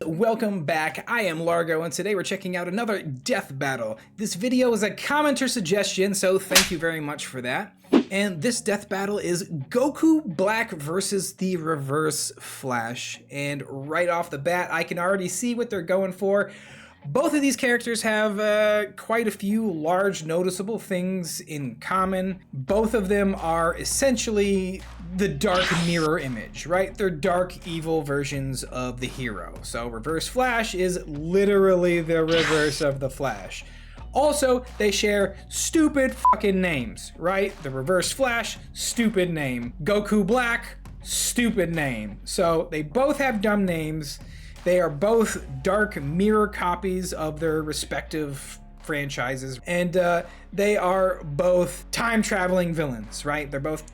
Welcome back, I am Largo, and today we're checking out another death battle. This video is a commenter suggestion, so thank you very much for that. And this death battle is Goku Black versus the Reverse Flash. And right off the bat, I can already see what they're going for. Both of these characters have quite a few large noticeable things in common. Both of them are essentially the dark mirror image, right? They're dark, evil versions of the hero. So Reverse Flash is literally the reverse of the Flash. Also, they share stupid fucking names, right? The Reverse Flash, stupid name. Goku Black, stupid name. So they both have dumb names. They are both dark mirror copies of their respective franchises, and they are both time-traveling villains, right? They're both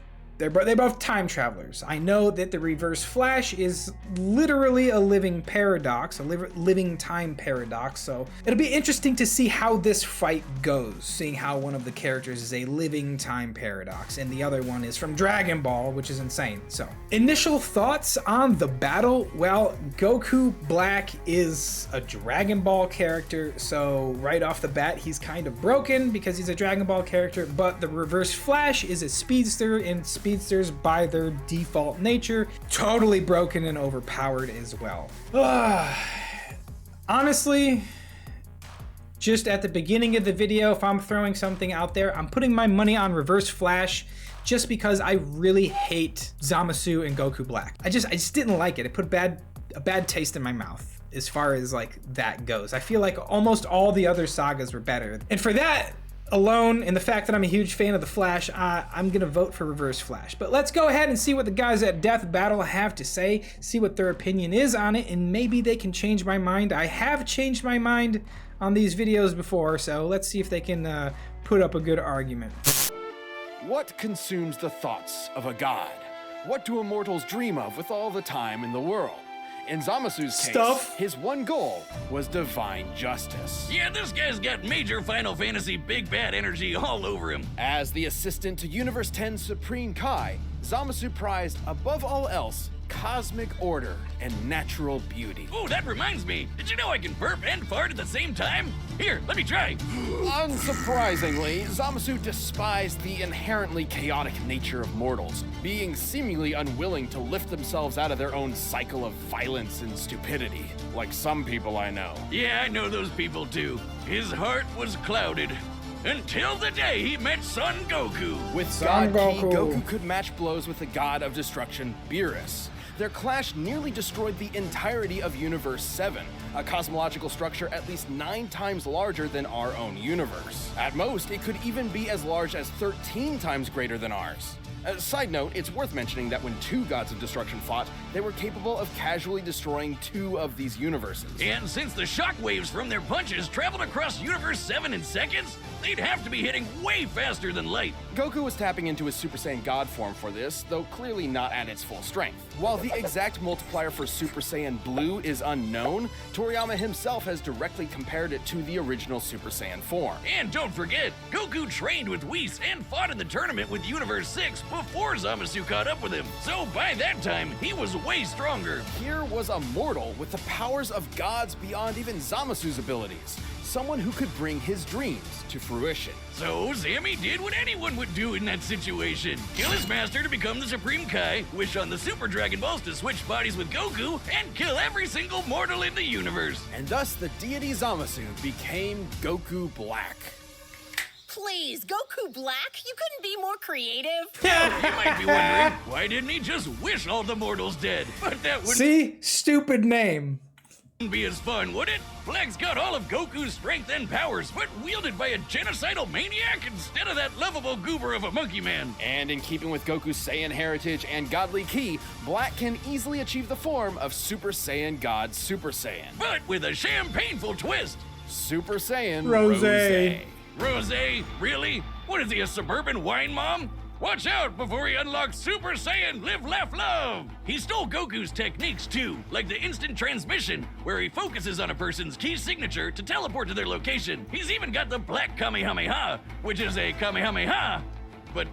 time travelers. I know that the Reverse Flash is literally a living paradox, a living time paradox, so it'll be interesting to see how this fight goes, seeing how one of the characters is a living time paradox and the other one is from Dragonball, which is insane. So, initial thoughts on the battle? Well, Goku Black is a Dragon Ball character, so right off the bat he's kind of broken because he's a Dragon Ball character, but the Reverse Flash is a speedster, and speedsters by their default nature, totally broken and overpowered as well. Honestly, just at the beginning of the video, if I'm throwing something out there, I'm putting my money on Reverse Flash just because I really hate Zamasu and Goku Black. I just didn't like it. It put a bad taste in my mouth as far as like that goes. I feel like almost all the other sagas were better. And for that alone, and the fact that I'm a huge fan of the Flash, I'm gonna vote for Reverse Flash. But let's go ahead and see what the guys at Death Battle have to say, see what their opinion is on it, and maybe they can change my mind. I have changed my mind on these videos before, so let's see if they can put up a good argument. What consumes the thoughts of a god? What do immortals dream of with all the time in the world? In Zamasu's case, his one goal was divine justice. Yeah, this guy's got major Final Fantasy big bad energy all over him. As the assistant to Universe 10's Supreme Kai, Zamasu prized, above all else, cosmic order and natural beauty. Oh, that reminds me. Did you know I can burp and fart at the same time? Here, let me try. Unsurprisingly, Zamasu despised the inherently chaotic nature of mortals, being seemingly unwilling to lift themselves out of their own cycle of violence and stupidity, like some people I know. Yeah, I know those people too. His heart was clouded. Until the day he met Son Goku. With God Ki, Goku could match blows with the god of destruction, Beerus. Their clash nearly destroyed the entirety of Universe 7, a cosmological structure at least 9 times larger than our own universe. At most, it could even be as large as 13 times greater than ours. Side note, it's worth mentioning that when 2 gods of destruction fought, they were capable of casually destroying 2 of these universes. And since the shockwaves from their punches traveled across Universe 7 in seconds, they'd have to be hitting way faster than light. Goku was tapping into his Super Saiyan God form for this, though clearly not at its full strength. While the exact multiplier for Super Saiyan Blue is unknown, Toriyama himself has directly compared it to the original Super Saiyan form. And don't forget, Goku trained with Whis and fought in the tournament with Universe 6 before Zamasu caught up with him. So by that time, he was way stronger. Here was a mortal with the powers of gods beyond even Zamasu's abilities. Someone who could bring his dreams to fruition. So Sammy did what anyone would do in that situation. Kill his master to become the Supreme Kai, wish on the Super Dragon Balls to switch bodies with Goku, and kill every single mortal in the universe. And thus the deity Zamasu became Goku Black. Please, Goku Black? You couldn't be more creative? You might be wondering, why didn't he just wish all the mortals dead? But that wouldn't See? Stupid name. be as fun, would it? Black's got all of Goku's strength and powers, but wielded by a genocidal maniac instead of that lovable goober of a monkey man. And in keeping with Goku's Saiyan heritage and godly ki, Black can easily achieve the form of Super Saiyan God Super Saiyan. But with a champagneful twist. Super Saiyan Rosé. Rosé? Really? What is he, a suburban wine mom? Watch out before he unlocks Super Saiyan Live, Laugh, Love! He stole Goku's techniques too, like the instant transmission, where he focuses on a person's key signature to teleport to their location. He's even got the Black Kamehameha, which is a Kamehameha, but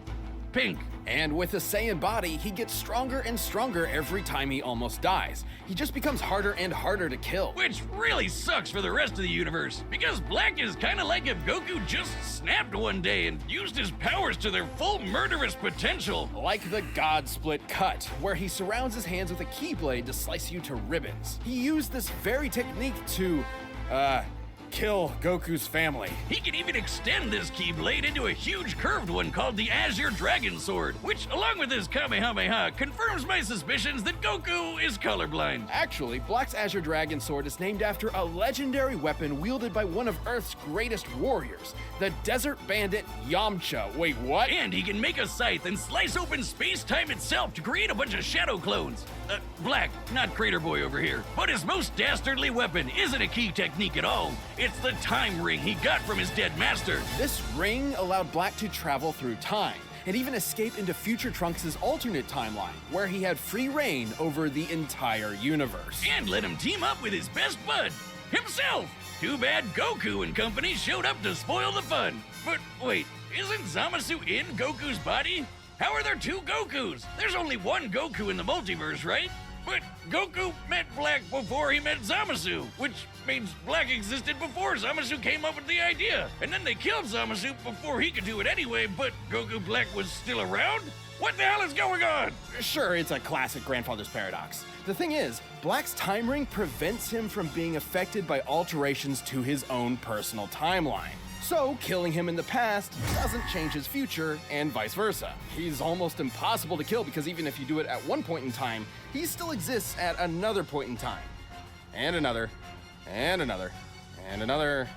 pink. And with a Saiyan body, he gets stronger and stronger every time he almost dies. He just becomes harder and harder to kill. Which really sucks for the rest of the universe, because Black is kinda like if Goku just snapped one day and used his powers to their full murderous potential. Like the God Split Cut, where he surrounds his hands with a keyblade to slice you to ribbons. He used this very technique to, kill Goku's family. He can even extend this Keyblade into a huge curved one called the Azure Dragon Sword, which, along with his Kamehameha, confirms my suspicions that Goku is colorblind. Actually, Black's Azure Dragon Sword is named after a legendary weapon wielded by one of Earth's greatest warriors, the Desert Bandit Yamcha. Wait, what? And he can make a scythe and slice open space-time itself to create a bunch of shadow clones. Black, not Crater Boy over here. But his most dastardly weapon isn't a key technique at all. It's the time ring he got from his dead master. This ring allowed Black to travel through time and even escape into Future Trunks' alternate timeline, where he had free reign over the entire universe. And let him team up with his best bud, himself. Too bad Goku and company showed up to spoil the fun. But wait, isn't Zamasu in Goku's body? How are there two Gokus? There's only one Goku in the multiverse, right? But Goku met Black before he met Zamasu, which means Black existed before Zamasu came up with the idea. And then they killed Zamasu before he could do it anyway, but Goku Black was still around? What the hell is going on? Sure, it's a classic grandfather's paradox. The thing is, Black's time ring prevents him from being affected by alterations to his own personal timeline. So, killing him in the past doesn't change his future, and vice versa. He's almost impossible to kill because even if you do it at one point in time, he still exists at another point in time. And another, and another, and another,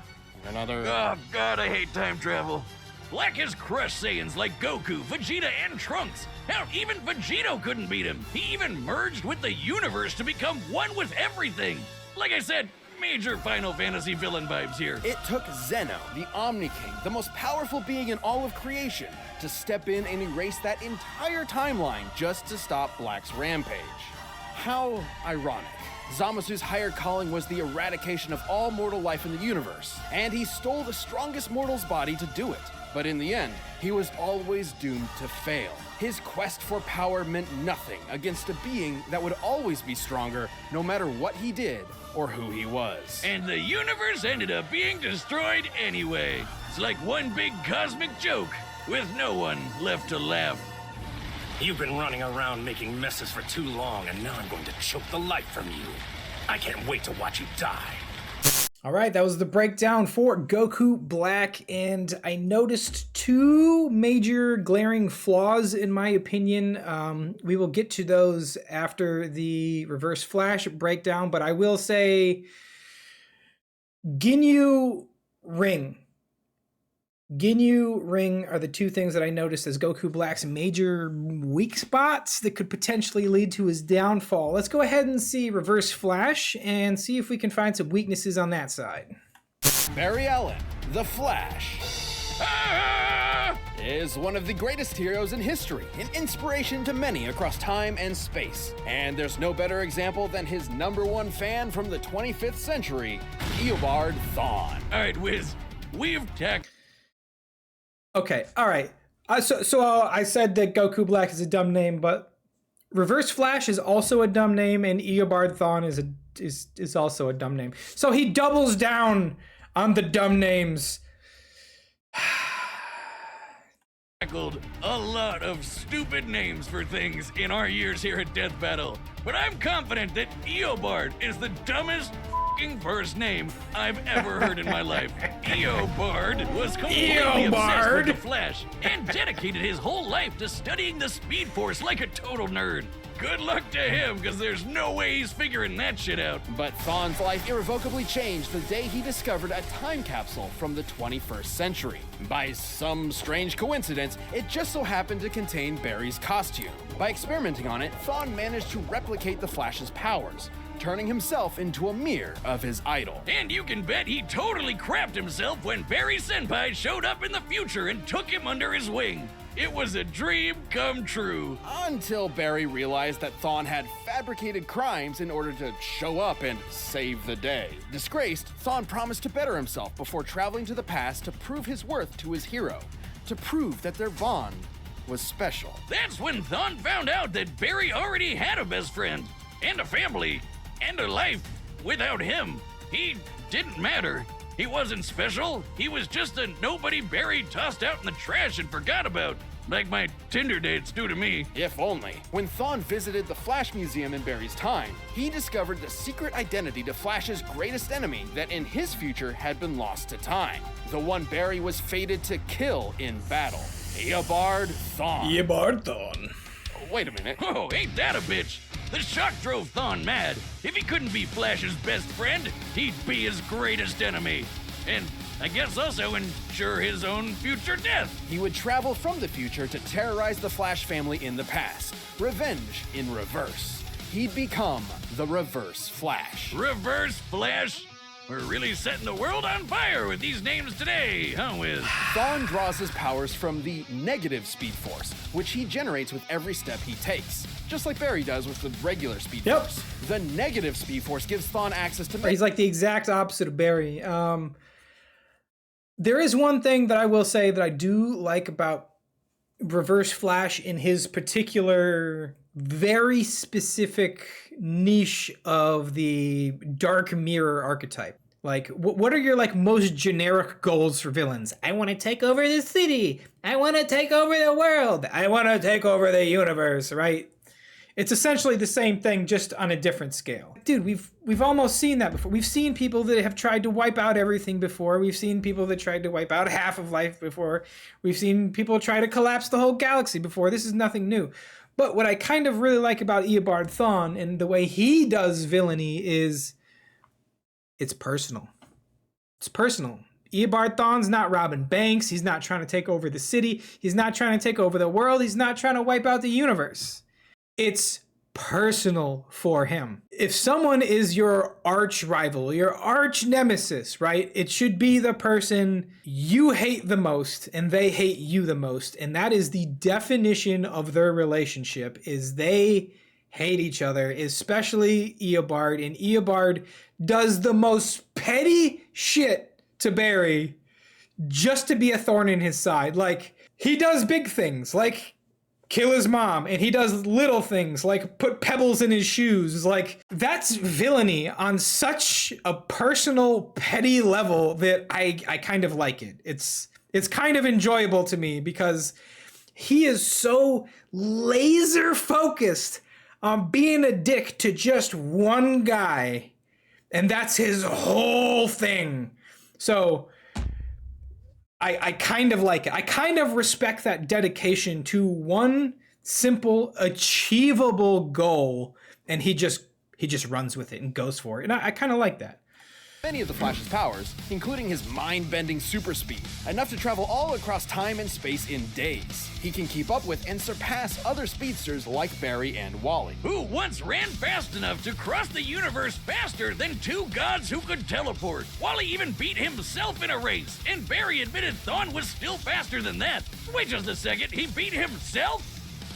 and another. Oh god, I hate time travel. Black has crushed Saiyans like Goku, Vegeta, and Trunks. Hell, even Vegito couldn't beat him. He even merged with the universe to become one with everything. Like I said, major Final Fantasy villain vibes here. It took Zeno, the Omni King, the most powerful being in all of creation, to step in and erase that entire timeline just to stop Black's rampage. How ironic. Zamasu's higher calling was the eradication of all mortal life in the universe, and he stole the strongest mortal's body to do it. But in the end, he was always doomed to fail. His quest for power meant nothing against a being that would always be stronger no matter what he did or who he was. And the universe ended up being destroyed anyway. It's like one big cosmic joke with no one left to laugh. You've been running around making messes for too long, and now I'm going to choke the life from you. I can't wait to watch you die. All right, that was the breakdown for Goku Black, and I noticed two major glaring flaws in my opinion. We will get to those after the Reverse Flash breakdown, but I will say Ginyu Ring. Ginyu Ring are the two things that I noticed as Goku Black's major weak spots that could potentially lead to his downfall. Let's go ahead and see Reverse Flash and see if we can find some weaknesses on that side. Barry Allen, the Flash, is one of the greatest heroes in history, an inspiration to many across time and space. And there's no better example than his #1 fan from the 25th century, Eobard Thawne. All right, Wiz, we've tackled... Okay, all right. So I said that Goku Black is a dumb name, but Reverse Flash is also a dumb name, and Eobard Thawne is also a dumb name. So he doubles down on the dumb names. Tackled a lot of stupid names for things in our years here at Death Battle, but I'm confident that Eobard is the dumbest first name I've ever heard in my life. Eobard was completely obsessed with the Flash and dedicated his whole life to studying the Speed Force like a total nerd. Good luck to him, because there's no way he's figuring that shit out. But Thawne's life irrevocably changed the day he discovered a time capsule from the 21st century. By some strange coincidence, it just so happened to contain Barry's costume. By experimenting on it, Thawne managed to replicate the Flash's powers, turning himself into a mirror of his idol. And you can bet he totally crapped himself when Barry Senpai showed up in the future and took him under his wing. It was a dream come true. Until Barry realized that Thawne had fabricated crimes in order to show up and save the day. Disgraced, Thawne promised to better himself before traveling to the past to prove his worth to his hero, to prove that their bond was special. That's when Thawne found out that Barry already had a best friend, and a family, and a life without him. He didn't matter. He wasn't special. He was just a nobody Barry tossed out in the trash and forgot about. Like my Tinder dates do to me. If only. When Thawne visited the Flash Museum in Barry's time, he discovered the secret identity to Flash's greatest enemy that in his future had been lost to time. The one Barry was fated to kill in battle. Eobard Thawne. Eobard Thawne. Wait a minute. Oh, ain't that a bitch? The shock drove Thawne mad. If he couldn't be Flash's best friend, he'd be his greatest enemy. And I guess also ensure his own future death. He would travel from the future to terrorize the Flash family in the past. Revenge in reverse. He'd become the Reverse Flash. Reverse Flash? We're really setting the world on fire with these names today, huh, Wiz? Thawne draws his powers from the negative Speed Force, which he generates with every step he takes. Just like Barry does with the regular Speed Force. The negative Speed Force gives Thawne access to... He's like the exact opposite of Barry. There is one thing that I will say that I do like about Reverse Flash in his particular, very specific niche of the Dark Mirror archetype. Like, what are your like most generic goals for villains? I want to take over the city. I want to take over the world. I want to take over the universe, right? It's essentially the same thing, just on a different scale. Dude, we've almost seen that before. We've seen people that have tried to wipe out everything before. We've seen people that tried to wipe out half of life before. We've seen people try to collapse the whole galaxy before. This is nothing new. But what I kind of really like about Eobard Thawne and the way he does villainy is it's personal. It's personal. Eobard Thawne's not robbing banks. He's not trying to take over the city. He's not trying to take over the world. He's not trying to wipe out the universe. It's personal for him. If someone is your arch rival, your arch nemesis, right? It should be the person you hate the most and they hate you the most. And that is the definition of their relationship, is they hate each other, especially Eobard. And Eobard does the most petty shit to Barry just to be a thorn in his side. Like, he does big things, like kill his mom, and he does little things like put pebbles in his shoes. Like, that's villainy on such a personal, petty level that I kind of like it. It's kind of enjoyable to me because he is so laser focused on being a dick to just one guy, and that's his whole thing. So I kind of like it. I kind of respect that dedication to one simple, achievable goal, and he just runs with it and goes for it. And I kind of like that. Many of the Flash's powers, including his mind-bending super speed, enough to travel all across time and space in days. He can keep up with and surpass other speedsters like Barry and Wally, who once ran fast enough to cross the universe faster than two gods who could teleport. Wally even beat himself in a race, and Barry admitted Thawne was still faster than that. Wait just a second, he beat himself?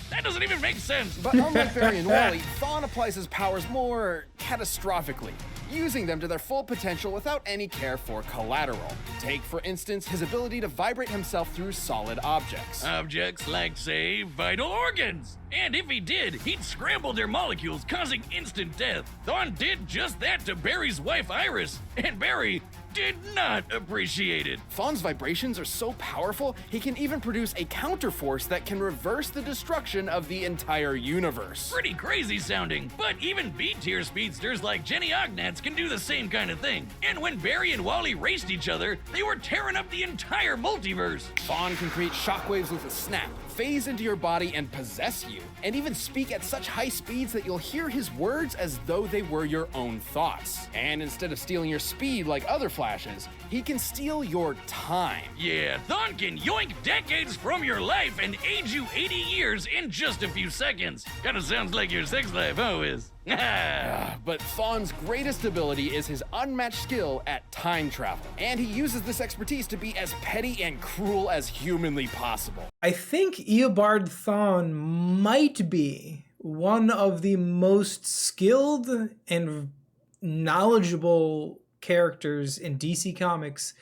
That doesn't even make sense. But unlike Barry and Wally, Thawne applies his powers more catastrophically, using them to their full potential without any care for collateral. Take, for instance, his ability to vibrate himself through solid objects. Objects like, say, vital organs. And if he did, he'd scramble their molecules, causing instant death. Thawne did just that to Barry's wife, Iris, and Barry did not appreciate it. Thawne's vibrations are so powerful, he can even produce a counterforce that can reverse the destruction of the entire universe. Pretty crazy sounding, but even B-tier speedsters like Jenny Ognats can do the same kind of thing. And when Barry and Wally raced each other, they were tearing up the entire multiverse. Thawne can create shockwaves with a snap, phase into your body and possess you, and even speak at such high speeds that you'll hear his words as though they were your own thoughts. And instead of stealing your speed like other Flashes, he can steal your time. Yeah, Thawne can yoink decades from your life and age you 80 years in just a few seconds. Kinda sounds like your sex life, huh, Wiz? But Thawne's greatest ability is his unmatched skill at time travel, and he uses this expertise to be as petty and cruel as humanly possible. I think Eobard Thawne might be one of the most skilled and knowledgeable characters in DC Comics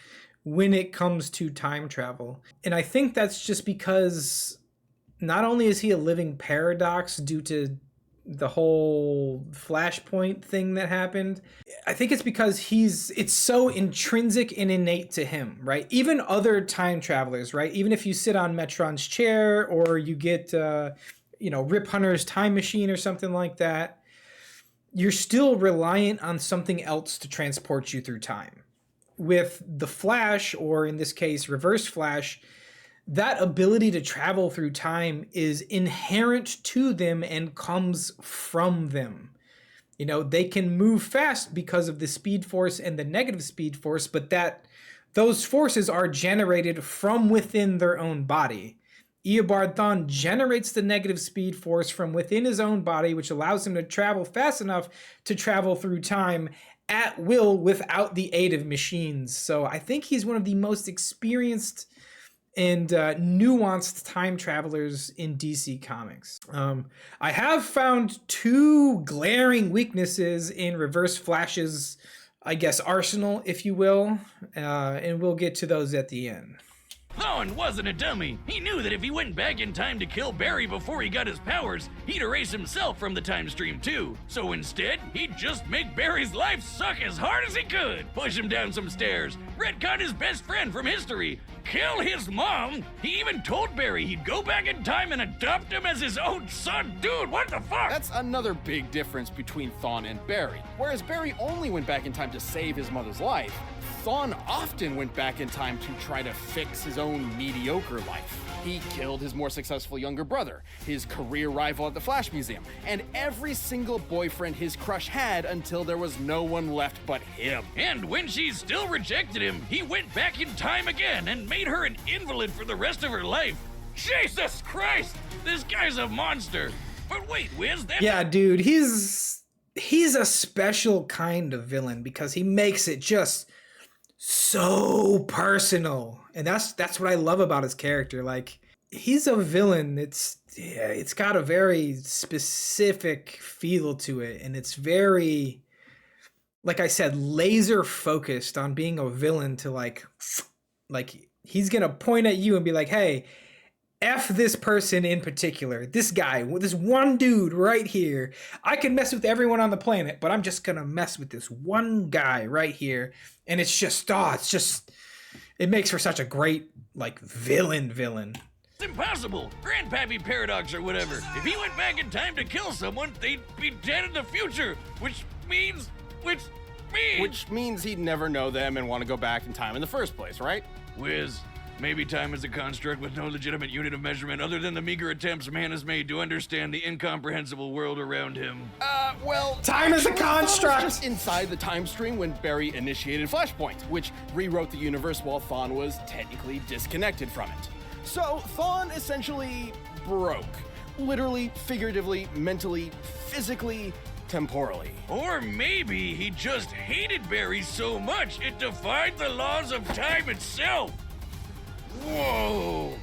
when it comes to time travel. And I think that's just because not only is he a living paradox due to the whole Flashpoint thing that happened, I think it's because it's so intrinsic and innate to him, right? Even other time travelers, right? Even if you sit on Metron's chair or you get, Rip Hunter's time machine or something like that, you're still reliant on something else to transport you through time. With the Flash, or in this case, Reverse Flash, that ability to travel through time is inherent to them and comes from them. They can move fast because of the speed force and the negative speed force, but those forces are generated from within their own body. Eobard Thawne generates the negative speed force from within his own body, which allows him to travel fast enough to travel through time at will without the aid of machines. So I think he's one of the most experienced and nuanced time travelers in DC Comics. I have found two glaring weaknesses in Reverse Flash's, arsenal, if you will, and we'll get to those at the end. Thawne wasn't a dummy. He knew that if he went back in time to kill Barry before he got his powers, he'd erase himself from the time stream too. So instead, he'd just make Barry's life suck as hard as he could. Push him down some stairs, retcon his best friend from history, kill his mom. He even told Barry he'd go back in time and adopt him as his own son. Dude, what the fuck? That's another big difference between Thawne and Barry. Whereas Barry only went back in time to save his mother's life, Thawne often went back in time to try to fix his own mediocre life. He killed his more successful younger brother, his career rival at the Flash Museum, and every single boyfriend his crush had until there was no one left but him. And when she still rejected him, he went back in time again and made her an invalid for the rest of her life. Jesus Christ! This guy's a monster. But wait, Wiz, that's... Yeah, dude, he's a special kind of villain because he makes it just so personal. And that's what I love about his character. Like, he's a villain. It's got a very specific feel to it, and it's very, like I said, laser focused on being a villain to like he's gonna point at you and be like, hey, F this person in particular, this guy, this one dude right here. I can mess with everyone on the planet, but I'm just gonna mess with this one guy right here. And it's just, it makes for such a great, villain. It's impossible. Grandpappy paradox or whatever. If he went back in time to kill someone, they'd be dead in the future, which means he'd never know them and want to go back in time in the first place, right? Wiz, maybe time is a construct with no legitimate unit of measurement other than the meager attempts man has made to understand the incomprehensible world around him. Time is a construct! Thawne was just inside the time stream when Barry initiated Flashpoint, which rewrote the universe while Thawne was technically disconnected from it. So Thawne essentially broke. Literally, figuratively, mentally, physically, temporally. Or maybe he just hated Barry so much it defied the laws of time itself. Whoa!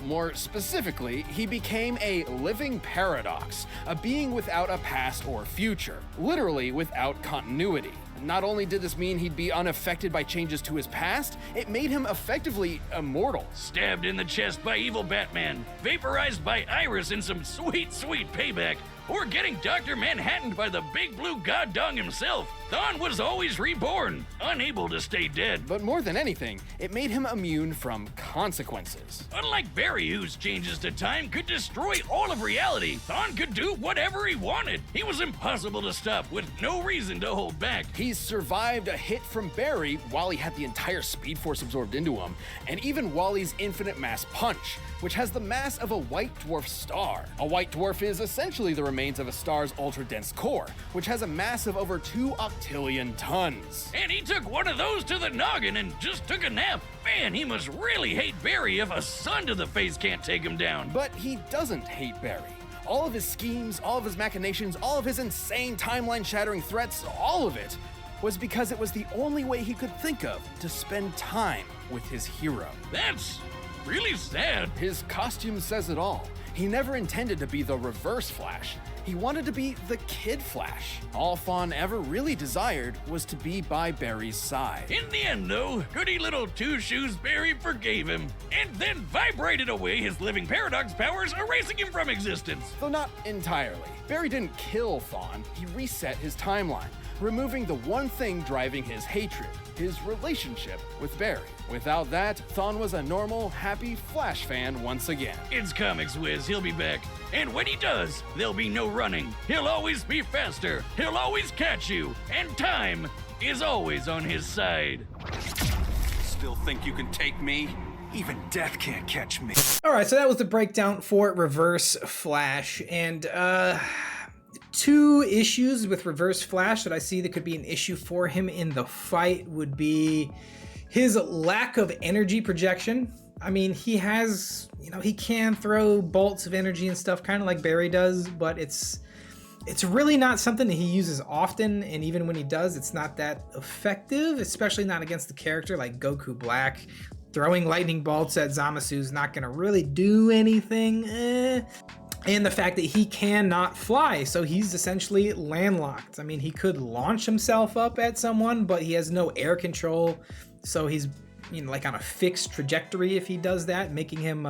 More specifically, he became a living paradox, a being without a past or future, literally without continuity. Not only did this mean he'd be unaffected by changes to his past, it made him effectively immortal. Stabbed in the chest by evil Batman, vaporized by Iris in some sweet, sweet payback, or getting Dr. Manhattaned by the big blue god dong himself. Thawne was always reborn, unable to stay dead. But more than anything, it made him immune from consequences. Unlike Barry, whose changes to time could destroy all of reality, Thawne could do whatever he wanted. He was impossible to stop, with no reason to hold back. He survived a hit from Barry while he had the entire Speed Force absorbed into him, and even Wally's infinite mass punch, which has the mass of a white dwarf star. A white dwarf is essentially the remains of a star's ultra-dense core, which has a mass of over 2 octillion tons. And he took one of those to the noggin and just took a nap. Man, he must really hate Barry if a sun to the face can't take him down. But he doesn't hate Barry. All of his schemes, all of his machinations, all of his insane timeline-shattering threats, all of it was because it was the only way he could think of to spend time with his hero. That's really sad. His costume says it all. He never intended to be the Reverse Flash. He wanted to be the Kid Flash. All Thawne ever really desired was to be by Barry's side. In the end, though, goody little Two Shoes Barry forgave him, and then vibrated away his living paradox powers, erasing him from existence. Though not entirely. Barry didn't kill Thawne, he reset his timeline, removing the one thing driving his hatred, his relationship with Barry. Without that, Thawne was a normal, happy Flash fan once again. It's Comics Wiz, he'll be back. And when he does, there'll be no running. He'll always be faster, he'll always catch you, and time is always on his side. Still think you can take me? Even death can't catch me. All right, so that was the breakdown for Reverse Flash, and two issues with Reverse Flash that I see that could be an issue for him in the fight would be his lack of energy projection. I mean, he has, he can throw bolts of energy and stuff, kind of like Barry does, but it's really not something that he uses often, and even when he does, it's not that effective, especially not against a character like Goku Black. Throwing lightning bolts at Zamasu is not going to really do anything. And the fact that he cannot fly, so he's essentially landlocked. I mean, he could launch himself up at someone, but he has no air control, so he's like on a fixed trajectory if he does that, making him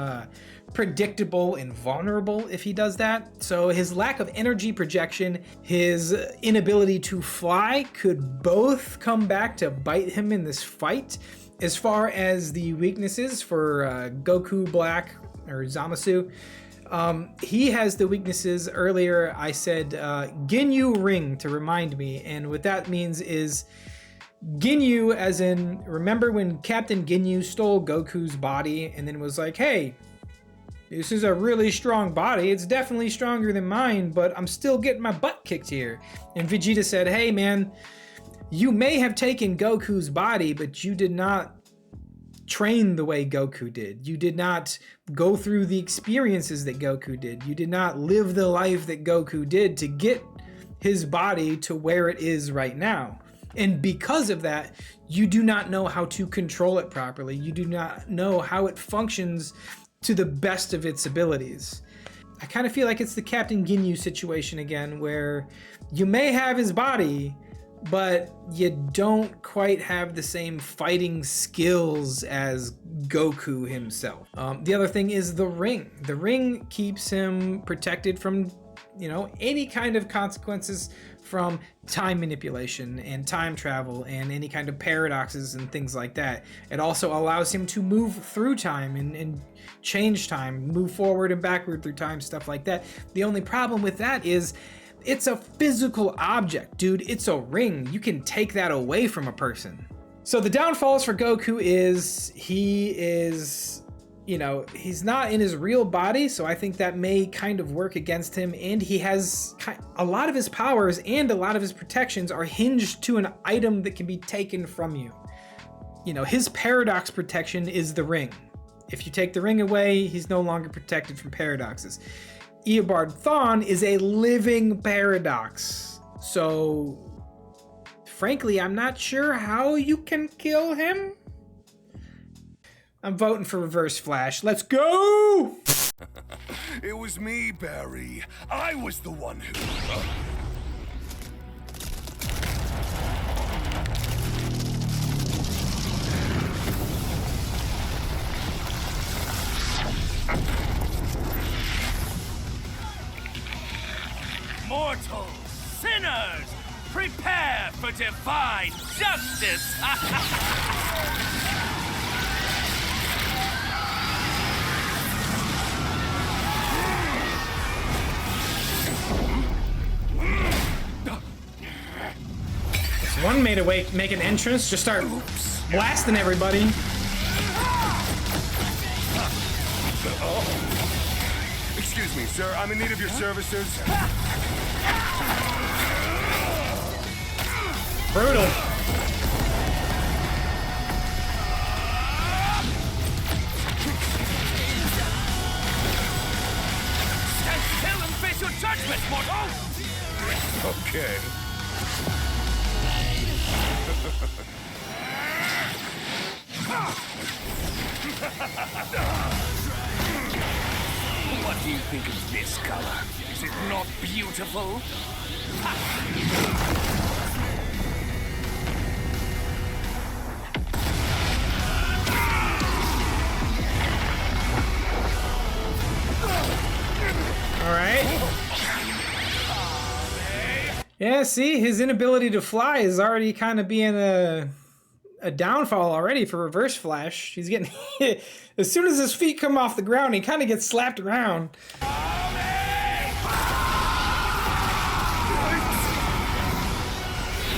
predictable and vulnerable if he does that. So his lack of energy projection, his inability to fly could both come back to bite him in this fight. As far as the weaknesses for Goku Black or Zamasu, he has the weaknesses. Earlier I said Ginyu Ring to remind me, and what that means is Ginyu, as in, remember when Captain Ginyu stole Goku's body and then was like, hey, this is a really strong body, it's definitely stronger than mine, but I'm still getting my butt kicked here. And Vegeta said, hey man, you may have taken Goku's body, but you did not train the way Goku did. You did not go through the experiences that Goku did. You did not live the life that Goku did to get his body to where it is right now. And because of that, you do not know how to control it properly. You do not know how it functions to the best of its abilities. I kind of feel like it's the Captain Ginyu situation again, where you may have his body, but you don't quite have the same fighting skills as Goku himself. The other thing is the ring. The ring keeps him protected from, any kind of consequences from time manipulation and time travel and any kind of paradoxes and things like that. It also allows him to move through time and change time, move forward and backward through time, stuff like that. The only problem with that is it's a physical object, dude. It's a ring. You can take that away from a person. So the downfalls for Goku is he's not in his real body, so I think that may kind of work against him, and he has a lot of his powers and a lot of his protections are hinged to an item that can be taken from you. His paradox protection is the ring. If you take the ring away, he's no longer protected from paradoxes. Eobard Thawne is a living paradox, so frankly, I'm not sure how you can kill him. I'm voting for Reverse Flash. Let's go! It was me, Barry. I was the one who... Mortals, sinners, prepare for divine justice! One made make an entrance, just start blasting everybody. Excuse me, sir. I'm in need of your services. Brutal. Stand still and face your judgment, mortal! Okay. What do you think of this color? Is it not beautiful? All right. Yeah, see, his inability to fly is already kind of being a downfall already for Reverse Flash. He's getting hit. As soon as his feet come off the ground, he kind of gets slapped around.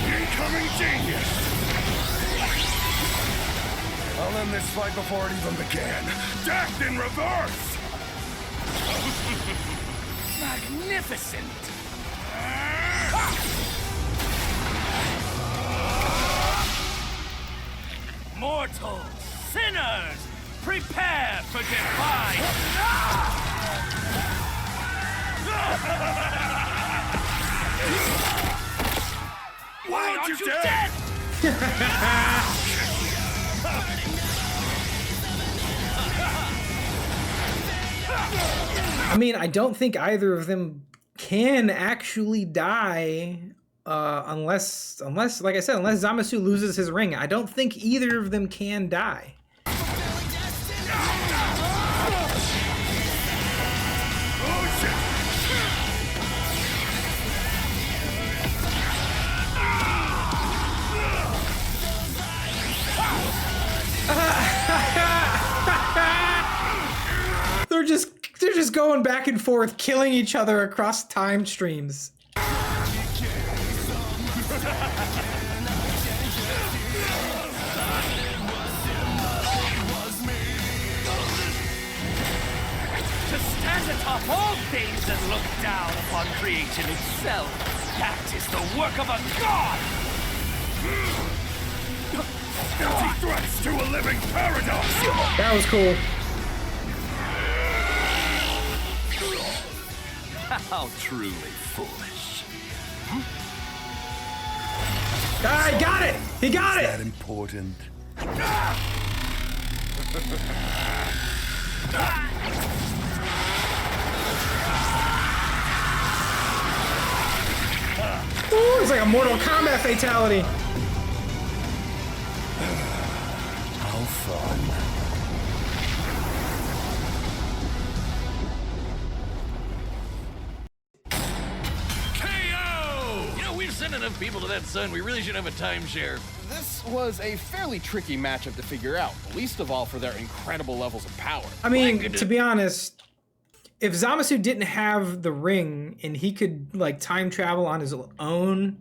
Incoming genius! I'll end this fight before it even began. Death in reverse! Magnificent! Mortals, sinners, prepare for defiance! Why aren't you dead? I mean, I don't think either of them can actually die unless, like I said, unless Zamasu loses his ring. I don't think either of them can die. They're just going back and forth, killing each other across time streams. To stand atop all things and look down upon creation itself, that is the work of a god! Empty threats to a living paradox! That was cool. How truly foolish. Ah, he got it! He got it! That important? Ooh, it's like a Mortal Kombat fatality. How fun. Send enough people to that sun, we really should have a timeshare. This was a fairly tricky matchup to figure out, least of all for their incredible levels of power. I mean, to be honest, if Zamasu didn't have the ring and he could like time travel on his own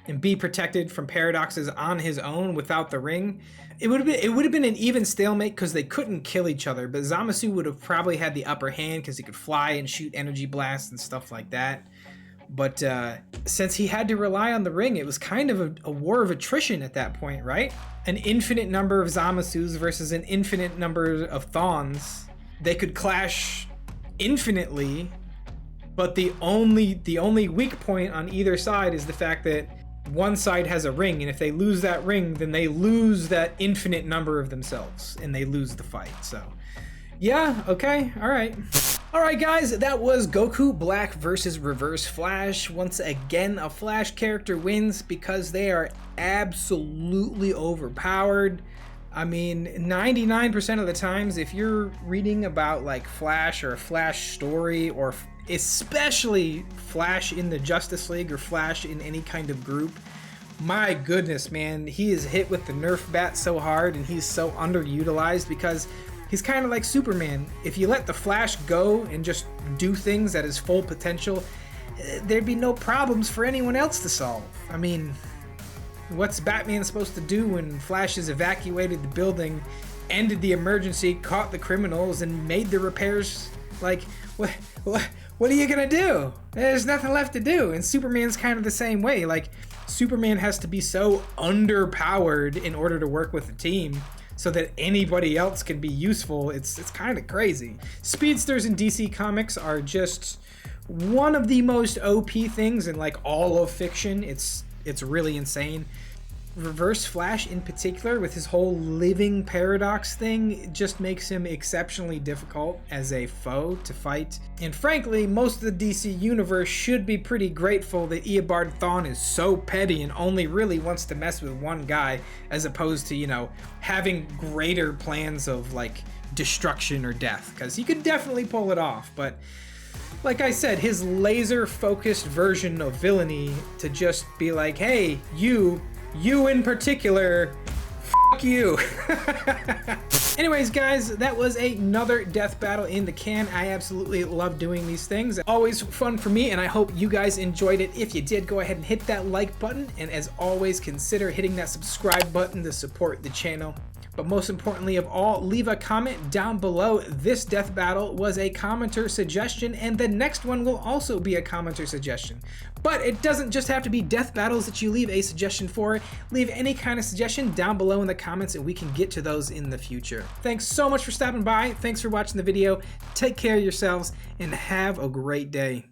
and be protected from paradoxes on his own without the ring, it would have been an even stalemate because they couldn't kill each other. But Zamasu would have probably had the upper hand because he could fly and shoot energy blasts and stuff like that. But since he had to rely on the ring, it was kind of a war of attrition at that point, right? An infinite number of Zamasus versus an infinite number of Thawns. They could clash infinitely, but the only weak point on either side is the fact that one side has a ring, and if they lose that ring, then they lose that infinite number of themselves, and they lose the fight. So, yeah, okay, all right. Alright guys, that was Goku Black versus Reverse Flash. Once again, a Flash character wins because they are absolutely overpowered. I mean, 99% of the times, if you're reading about like Flash or a Flash story, or especially Flash in the Justice League or Flash in any kind of group, my goodness, man, he is hit with the Nerf bat so hard and he's so underutilized because he's kind of like Superman. If you let the Flash go and just do things at his full potential, there'd be no problems for anyone else to solve. I mean, what's Batman supposed to do when Flash has evacuated the building, ended the emergency, caught the criminals, and made the repairs? Like, what are you gonna do? There's nothing left to do. And Superman's kind of the same way. Like, Superman has to be so underpowered in order to work with a team, so that anybody else can be useful. It's kind of crazy. Speedsters in DC Comics are just one of the most OP things in like all of fiction. It's really insane. Reverse Flash in particular, with his whole living paradox thing, just makes him exceptionally difficult as a foe to fight. And frankly, most of the DC universe should be pretty grateful that Eobard Thawne is so petty and only really wants to mess with one guy, as opposed to, you know, having greater plans of like destruction or death, because he could definitely pull it off. But like I said, his laser focused version of villainy to just be like, hey, you in particular, fuck you. Anyways, guys, that was another death battle in the can. I absolutely love doing these things. Always fun for me, and I hope you guys enjoyed it. If you did, go ahead and hit that like button, and as always, consider hitting that subscribe button to support the channel. But most importantly of all, leave a comment down below. This death battle was a commenter suggestion, and the next one will also be a commenter suggestion. But it doesn't just have to be death battles that you leave a suggestion for. Leave any kind of suggestion down below in the comments and we can get to those in the future. Thanks so much for stopping by. Thanks for watching the video. Take care of yourselves and have a great day.